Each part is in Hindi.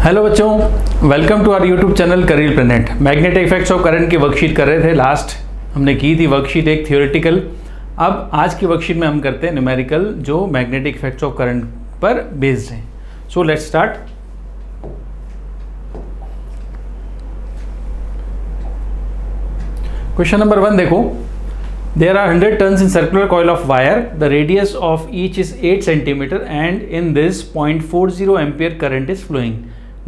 हेलो बच्चों, welcome to our YouTube channel career planet. Magnetic effects of current की वर्कशीट कर रहे थे। लास्ट हमने की थी वर्कशीट एक थियोरेटिकल। अब आज की वर्कशीट में हम करते हैं न्यूमेरिकल जो मैग्नेटिक इफेक्ट्स ऑफ करंट पर बेस्ड है। So let's start. Question number 1 देखो। There are 100 turns in circular coil of wire. The radius of each is 8 centimeter and in this 0.40 ampere current is flowing.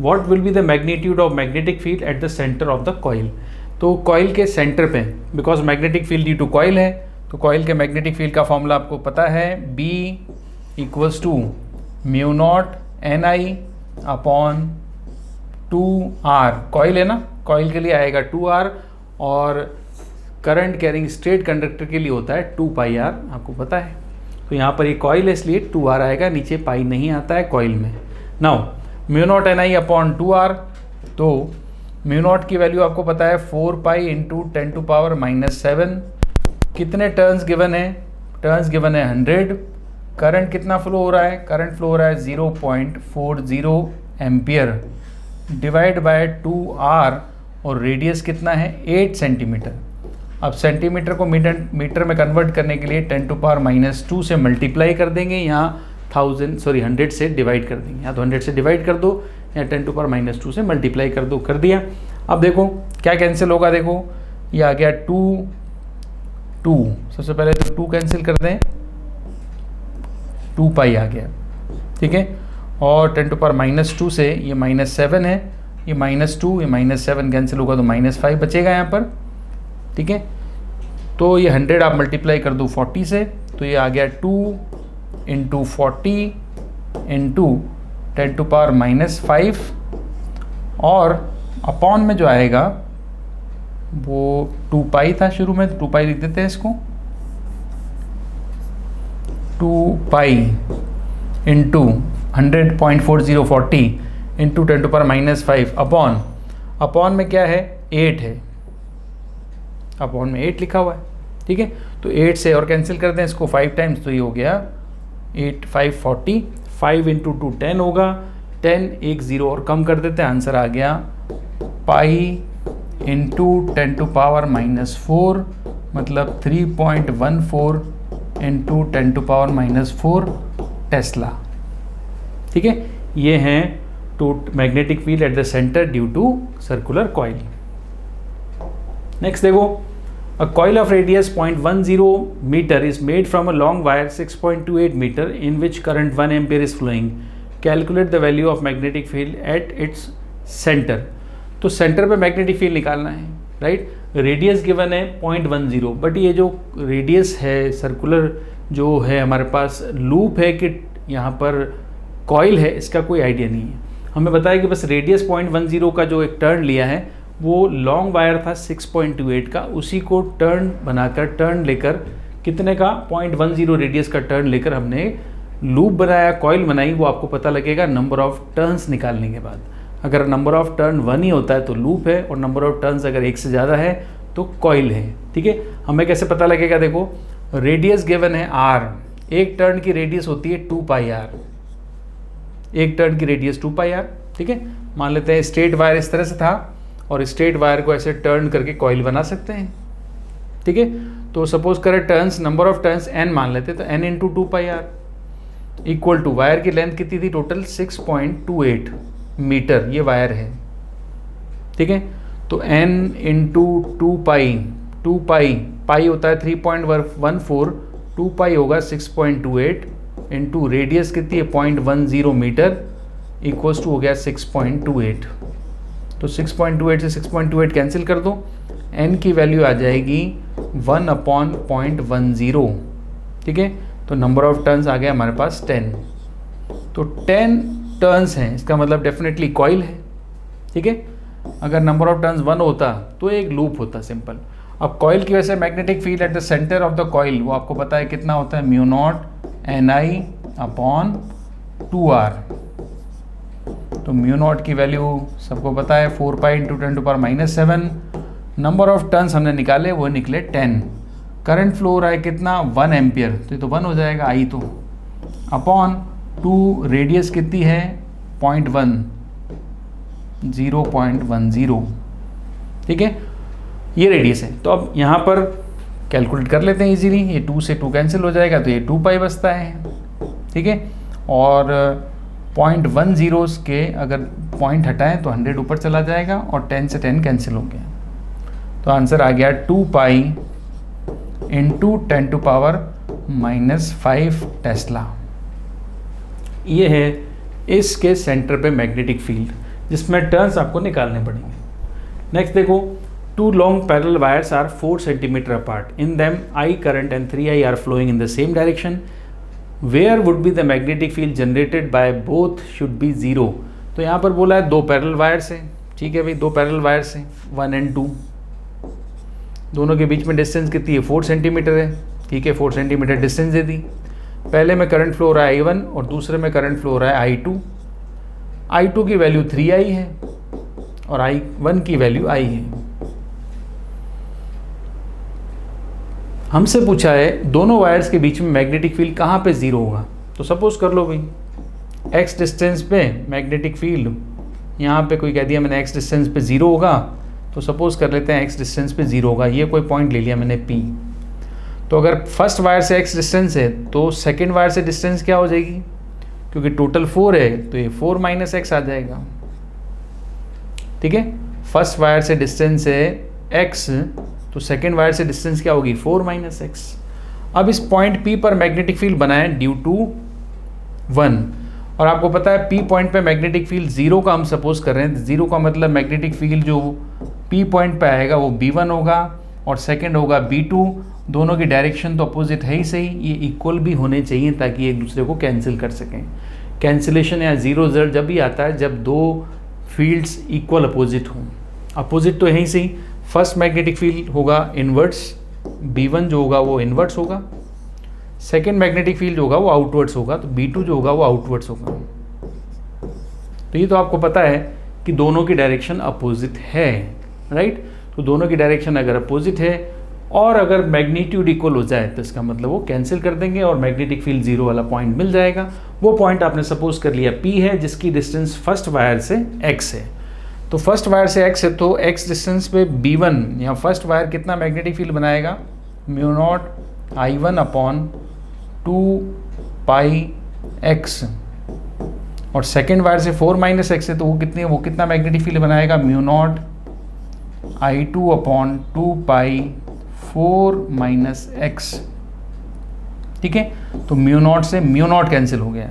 What will be the magnitude of magnetic field at the center of the coil? तो coil के center पे, because magnetic field due to coil है, तो coil के magnetic field का formula आपको पता है, B equals to mu naught Ni upon 2R। coil है ना, coil के लिए आएगा 2R और करंट कैरिंग स्ट्रेट कंडक्टर के लिए होता है 2 पाई आर, आपको पता है। तो यहाँ पर ये कॉइल है इसलिए 2 आर आएगा, नीचे पाई नहीं आता है कॉइल में। Now mu naught N I upon 2 R, तो म्यू नॉट की वैल्यू आपको पता है 4 पाई इंटू 10 टू पावर -7। कितने टर्न्स गिवन है? टर्न्स गिवन है 100। करंट कितना फ्लो हो रहा है? करंट फ्लो हो रहा है 0.40 एम्पियर डिवाइड बाय 2R और रेडियस कितना है 8 सेंटीमीटर। अब सेंटीमीटर को मीटर में कन्वर्ट करने के लिए 10 टू पावर -2 से मल्टीप्लाई कर देंगे, यहाँ 100 से डिवाइड कर देंगे। या तो 100 से डिवाइड कर दो या 10 टू पावर -2 से मल्टीप्लाई कर दो। कर दिया। अब देखो क्या कैंसिल होगा। देखो ये आ गया 2 सबसे पहले तो 2 कैंसिल कर दें, 2 पाई आ गया, ठीक है। और 10 टू पावर -2 से ये -7 है, ये -2 ये -7 कैंसिल होगा तो -5 बचेगा यहाँ पर, ठीक है। तो ये 100 आप मल्टीप्लाई कर दो 40 से, तो ये आ गया 2 इंटू 40 इंटू 10 टू पावर -5 और अपॉन में जो आएगा वो 2 पाई था शुरू में, 2 पाई लिख देते हैं इसको। 2 pi into 100.4040 into 10 to power -5 upon में क्या है 8 है, अपॉन में 8 लिखा हुआ है, ठीक है। तो 8 से और कैंसिल कर दें इसको 5 टाइम्स, तो ये हो गया 8 5 40, 5 इंटू 2 10 होगा, 10 एक 0 और कम कर देते हैं, आंसर आ गया पाई इंटू 10 टू पावर -4 मतलब 3.14 इंटू 10 टू पावर -4 टेस्ला, ठीक है। ये हैं two magnetic field at the centre due to circular coil. Next देखो, a coil of radius 0.10 meter is made from a long wire 6.28 meter in which current 1 ampere is flowing. Calculate the value of magnetic field at its center. तो सेंटर पे मैग्नेटिक फील्ड निकालना है, राइट। रेडियस गिवन है 0.10, बट ये जो रेडियस है सर्कुलर जो है हमारे पास लूप है कि यहाँ पर कॉइल है, इसका कोई आइडिया नहीं है। हमें बताया कि बस रेडियस 0.10 का जो एक टर्न लिया है वो लॉन्ग वायर था 6.28 का, उसी को टर्न लेकर कितने का 0.10 रेडियस का टर्न लेकर हमने लूप बनाया, कॉइल बनाई। वो आपको पता लगेगा नंबर ऑफ टर्न्स निकालने के बाद। अगर नंबर ऑफ टर्न 1 ही होता है तो लूप है, और नंबर ऑफ टर्न्स अगर 1 से ज़्यादा है तो कॉइल है, ठीक है। हमें कैसे पता लगेगा? देखो रेडियस गिवन है R, एक टर्न की रेडियस होती है 2 पाई R, एक टर्न की रेडियस 2 पाई R, ठीक है। मान लेते हैं स्ट्रेट वायर इस तरह से था और स्ट्रेट वायर को ऐसे टर्न करके कॉइल बना सकते हैं, ठीक है। तो सपोज करें turns, number of turns n मान लेते, तो n into 2 pi R equal to wire की लेंथ कितनी थी टोटल 6.28 मीटर, ये वायर है, ठीक है। तो n इंटू 2 पाई होता है 3.14, 2 पाई होगा 6.28 इंटू रेडियस कितनी है 0.10 मीटर इक्वल्स टू हो गया 6.28। तो 6.28 से 6.28 कैंसिल कर दो, n की वैल्यू आ जाएगी 1/0.10, ठीक है। तो नंबर ऑफ टर्न्स आ गया हमारे पास 10। तो 10 टर्न्स हैं, इसका मतलब डेफिनेटली कॉइल है, ठीक है। अगर नंबर ऑफ टर्न्स 1 होता तो एक लूप होता, सिंपल। अब कॉइल की वजह से magnetic field at the centre of the coil वो आपको पता है कितना होता है, mu naught Ni upon 2R। तो म्यू नॉट की वैल्यू सबको पता है 4 pi into 10 to power -7। Number of turns हमने निकाले, वो निकले 10। करंट फ्लो हो रहा है कितना 1 एम्पियर, तो ये तो 1 हो जाएगा आई, तो अपॉन 2 रेडियस कितनी है 0.1, 0.10, ठीक है, ये रेडियस है। तो अब यहाँ पर कैलकुलेट कर लेते हैं इजीली, ये 2 से 2 कैंसिल हो जाएगा तो ये 2 पाई बचता है, ठीक है। और 0.10 के अगर पॉइंट हटाएं तो 100 ऊपर चला जाएगा और 10 से 10 कैंसिल हो गया, तो आंसर आ गया 2 पाई इंटू 10⁻⁻5 टेस्ला। ये है इसके सेंटर पे मैग्नेटिक फील्ड, जिसमें टर्न्स आपको निकालने पड़ेंगे। नेक्स्ट देखो, 2 long parallel wires are 4 centimeter apart. In them, I current and 3I are flowing in the same direction. Where would be the magnetic field generated by both should be 0. तो यहाँ पर बोला है 2 पैरेलल वायर्स हैं, ठीक है भाई, 2 पैरेलल वायर्स हैं 1 and 2, दोनों के बीच में डिस्टेंस कितनी है 4 सेंटीमीटर है, ठीक है, 4 सेंटीमीटर डिस्टेंस दे दी। पहले में करंट फ्लो हो रहा है I1 और दूसरे में करंट फ्लो हो रहा है I2। I2 की वैल्यू 3I है और I1 की वैल्यू I है। हमसे पूछा है दोनों वायर्स के बीच में मैग्नेटिक फील्ड कहाँ पे ज़ीरो होगा। तो सपोज कर लो भाई x डिस्टेंस पे मैग्नेटिक फील्ड, यहाँ पे कोई कह दिया मैंने x डिस्टेंस पे ज़ीरो होगा, तो सपोज कर लेते हैं x डिस्टेंस पे ज़ीरो होगा, ये कोई पॉइंट ले लिया मैंने P। तो अगर फर्स्ट वायर से x डिस्टेंस है तो सेकेंड वायर से डिस्टेंस क्या हो जाएगी, क्योंकि टोटल 4 है तो ये 4 - x आ जाएगा, ठीक है। फर्स्ट वायर से डिस्टेंस है x तो सेकेंड वायर से डिस्टेंस क्या होगी 4 - x। अब इस पॉइंट P पर मैग्नेटिक फील्ड बनाएं ड्यू टू 1, और आपको पता है P पॉइंट पे मैग्नेटिक फील्ड 0 का हम सपोज कर रहे हैं। 0 का मतलब मैग्नेटिक फील्ड जो P पॉइंट पे आएगा वो B1 होगा और सेकेंड होगा B2। दोनों की डायरेक्शन तो अपोजिट है ही सही, ये इक्वल भी होने चाहिए ताकि एक दूसरे को कैंसिल कर सकें। कैंसिलेशन या जीरो रिजल्ट जब भी आता है जब दो फील्ड्स इक्वल अपोजिट हों। अपोजिट तो है ही सही, फर्स्ट मैग्नेटिक फील्ड होगा इनवर्ट्स, B1 जो होगा वो इनवर्ट्स होगा, सेकेंड मैग्नेटिक फील्ड जो होगा वो आउटवर्ड्स होगा, तो B2 जो होगा वो आउटवर्ड्स होगा। तो ये तो आपको पता है कि दोनों की डायरेक्शन अपोजिट है, राइट। तो दोनों की डायरेक्शन अगर अपोजिट है और अगर मैग्नीट्यूड इक्वल हो जाए तो इसका मतलब वो कैंसिल कर देंगे और मैग्नेटिक फील्ड 0 वाला पॉइंट मिल जाएगा। वो पॉइंट आपने सपोज कर लिया P है, जिसकी डिस्टेंस फर्स्ट वायर से x है। तो फर्स्ट वायर से x है तो x डिस्टेंस पे B1 या फर्स्ट वायर कितना मैग्नेटिक फील्ड बनाएगा, μ0 I1 अपॉन 2 पाई x, और सेकेंड वायर से 4 - x है तो वो कितना मैग्नेटिक फील्ड बनाएगा, μ0 I2 अपॉन 2 पाई 4 - x, ठीक है। तो μ0 से μ0 कैंसिल हो गया,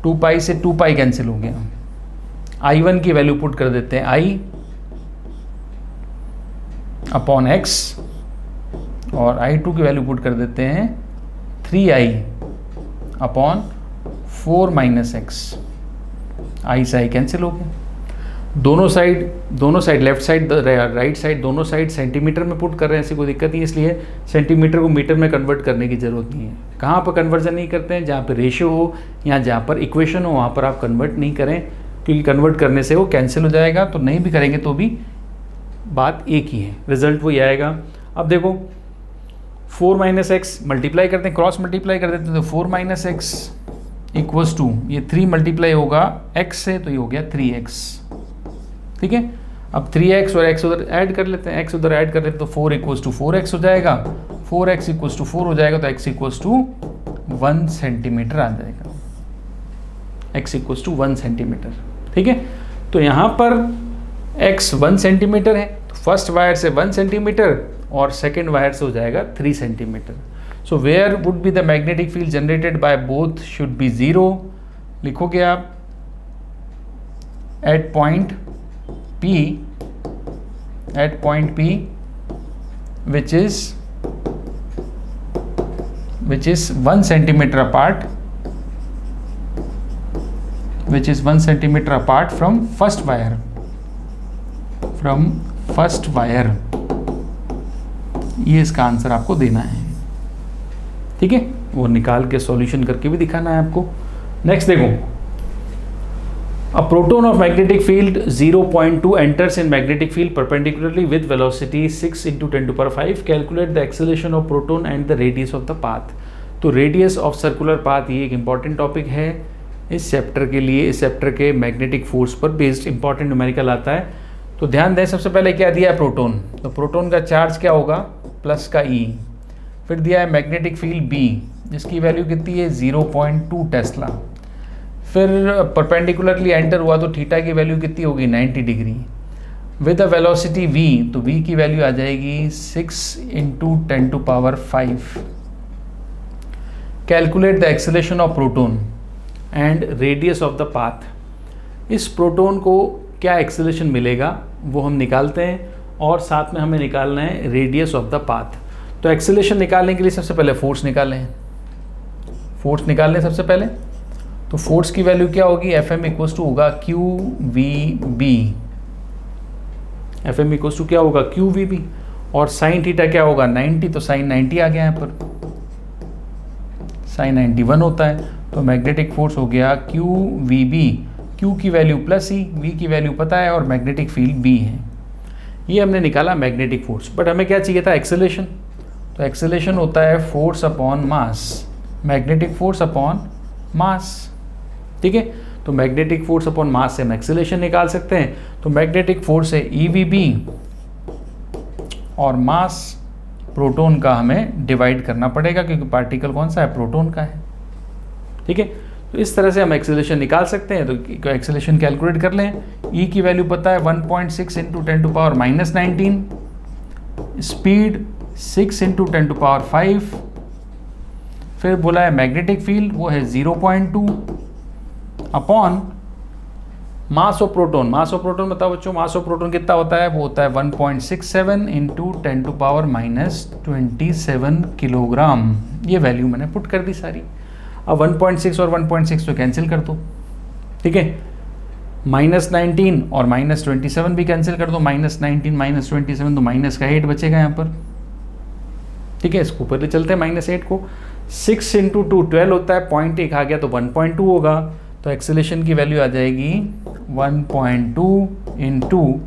2 पाई से 2 पाई कैंसिल हो गया। I1 की वैल्यू पुट कर देते हैं I अपॉन x और I2 की वैल्यू पुट कर देते हैं 3I अपॉन 4 - x। I से I कैंसिल हो गया। दोनों side left side right side दोनों साइड सेंटीमीटर में पुट कर रहे हैं, ऐसी कोई दिक्कत नहीं, इसलिए सेंटीमीटर को मीटर में कन्वर्ट करने की ज़रूरत नहीं है। कहाँ पर कन्वर्जन नहीं करते हैं, जहाँ पर रेशियो हो या जहाँ पर इक्वेशन हो वहाँ पर आप कन्वर्ट नहीं करें, क्योंकि कन्वर्ट करने से वो कैंसिल हो जाएगा। तो नहीं भी करेंगे तो भी बात एक ही है, रिजल्ट वही आएगा। अब देखो 4 - x मल्टीप्लाई करते हैं, क्रॉस मल्टीप्लाई कर देते हैं, तो 4 - x इक्वल्स टू ये 3 मल्टीप्लाई होगा x से, तो ये हो गया 3x, ठीक है। अब 3x और x उधर ऐड कर लेते हैं, x उधर ऐड कर लेते हैं तो 4 = 4x हो जाएगा, 4x = 4 हो जाएगा, तो x = 1 सेंटीमीटर आ जाएगा, x = 1 सेंटीमीटर, ठीक है। तो यहाँ पर x 1 सेंटीमीटर है, तो फर्स्ट वायर से 1 सेंटीमीटर और सेकेंड वायर से हो जाएगा 3 centimetre. So where would be the magnetic field generated by both should be 0। लिखोगे आप at point P which is 1 centimeter apart, from first wire, ये इसका आंसर आपको देना है, ठीक है। वो निकाल के सॉल्यूशन करके भी दिखाना है आपको। नेक्स्ट देखो, a proton of magnetic field 0.2 enters in magnetic field perpendicularly with velocity 6 × 10⁵. Calculate the acceleration of proton and the radius of the path. तो radius of circular path ये एक important topic है, इस चैप्टर के लिए, इस चैप्टर के मैग्नेटिक फोर्स पर बेस्ड इंपॉर्टेंट न्यूमेरिकल आता है। तो ध्यान दें, सबसे पहले क्या दिया है, प्रोटॉन। तो प्रोटॉन का चार्ज क्या होगा, प्लस का ई। फिर दिया है मैग्नेटिक फील्ड बी, जिसकी वैल्यू कितनी है 0.2 टेस्ला। फिर परपेंडिकुलरली एंटर हुआ तो थीटा की वैल्यू कितनी होगी 90 degree. With a velocity v, तो v की वैल्यू आ जाएगी 6 × 10⁵। Calculate the acceleration of proton and radius of the path. इस प्रोटॉन को क्या एक्सेलरेशन मिलेगा वो हम निकालते हैं, और साथ में हमें निकालना है रेडियस ऑफ द पाथ। तो एक्सेलरेशन निकालने के लिए सबसे पहले फोर्स निकालें। फोर्स निकालने सबसे पहले, तो फोर्स की वैल्यू क्या होगी, Fm इक्वल्स टू होगा QVB। Fm इक्वल्स टू क्या होगा QVB, और साइन थीटा क्या होगा 90, तो साइन 90 आ गया यहाँ पर, साइन 91 होता है। तो मैग्नेटिक फोर्स हो गया QVB, Q की वैल्यू प्लस ई, V की वैल्यू पता है, और मैग्नेटिक फील्ड B है। ये हमने निकाला मैग्नेटिक फोर्स। बट हमें क्या चाहिए था, एक्सेलरेशन। तो एक्सेलरेशन होता है force upon mass, magnetic force upon mass. ठीक है, तो मैग्नेटिक फोर्स अपॉन मास से हम एक्सेलरेशन निकाल सकते हैं। तो मैग्नेटिक फोर्स है EVB, और मास प्रोटॉन का हमें डिवाइड करना पड़ेगा, क्योंकि पार्टिकल कौन सा है, प्रोटॉन का है। ठीक है, तो इस तरह से हम एक्सेलरेशन निकाल सकते हैं। तो एक्सेलरेशन कैलकुलेट कर लें। ई की वैल्यू पता है 1.6 × 10⁻⁻19, स्पीड 6 × 10⁵। फिर बोला है मैग्नेटिक फील्ड, वो है 0.2 upon mass of proton. Mass of proton बताओ बच्चों, मास ऑफ प्रोटॉन कितना होता है, वो होता है 1.67 × 10⁻⁻27 किलोग्राम। ये वैल्यू मैंने पुट कर दी सारी। अब 1.6 और 1.6 तो कैंसिल कर दो। ठीक है, -19 और -27 भी कैंसिल कर दो। -19 -27 तो माइनस का 8 बचेगा यहाँ पर। ठीक है, इसको ऊपर ले चलते हैं -8 को। 6 × 2 12 होता है, 0.1 आ गया तो 1.2 होगा। तो एक्सेलरेशन की वैल्यू आ जाएगी 1.2 ×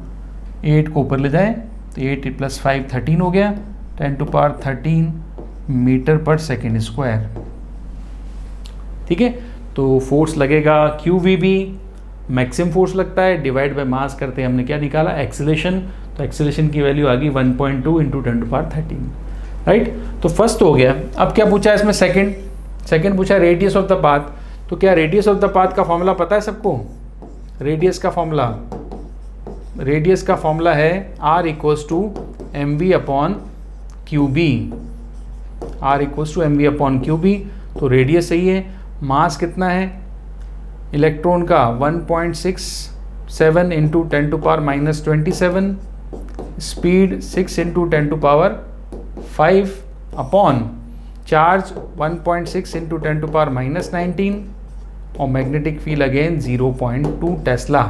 8 को ऊपर ले जाए तो 8 + 5 13 हो गया, 10⁻13 मीटर पर सेकेंड स्क्वायर। ठीक है, तो फोर्स लगेगा QVB, मैक्सिमम फोर्स लगता है, डिवाइड बाय मास करते हैं हमने क्या निकाला, एक्सेलरेशन। तो एक्सेलरेशन की वैल्यू आ गई 1.2 × 10⁻13। राइट, तो फर्स्ट हो गया। अब क्या पूछा है इसमें, सेकंड पूछा रेडियस ऑफ द पाथ। तो क्या रेडियस ऑफ द पाथ का फॉर्मूला पता है सबको, रेडियस का फॉर्मूला है R = mv/QB। R = mv/QB। तो रेडियस सही है। मास कितना है इलेक्ट्रॉन का, 1.67 × 10⁻⁻27, स्पीड 6 × 10⁵ अपॉन चार्ज 1.6 × 10⁻⁻19, और मैग्नेटिक फील्ड अगेन 0.2 टेस्ला।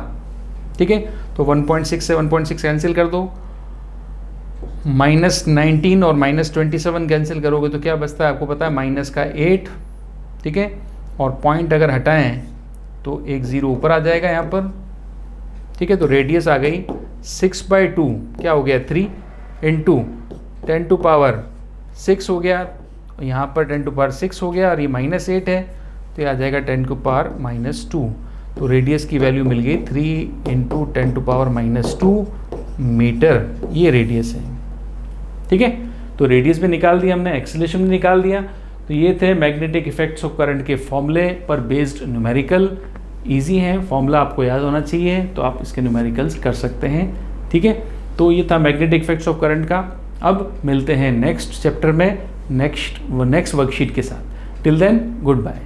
ठीक है, तो 1.6 से 1.6 कैंसिल कर दो, -19 और -27 कैंसिल करोगे तो क्या बचता है आपको पता है, -8। ठीक है, और पॉइंट अगर हटाएं तो एक 0 ऊपर आ जाएगा यहाँ पर। ठीक है, तो रेडियस आ गई 6/2, क्या हो गया 3 × 10⁻6 हो गया, यहाँ पर 10⁻6 हो गया, और ये -8 है तो ये आ जाएगा 10⁻2। तो रेडियस की वैल्यू मिल गई 3 × 10⁻2 मीटर, ये रेडियस है। ठीक है, तो रेडियस भी निकाल दिया हमने, एक्सेलरेशन भी निकाल दिया। तो ये थे मैग्नेटिक इफेक्ट्स ऑफ करंट के फॉर्मूले पर बेस्ड न्यूमेरिकल। इजी है, फॉर्मूला आपको याद होना चाहिए, तो आप इसके न्यूमेरिकल्स कर सकते हैं। ठीक है, तो ये था मैग्नेटिक इफेक्ट्स ऑफ करंट का। अब मिलते हैं नेक्स्ट चैप्टर में नेक्स्ट वर्कशीट के साथ। Till then good bye.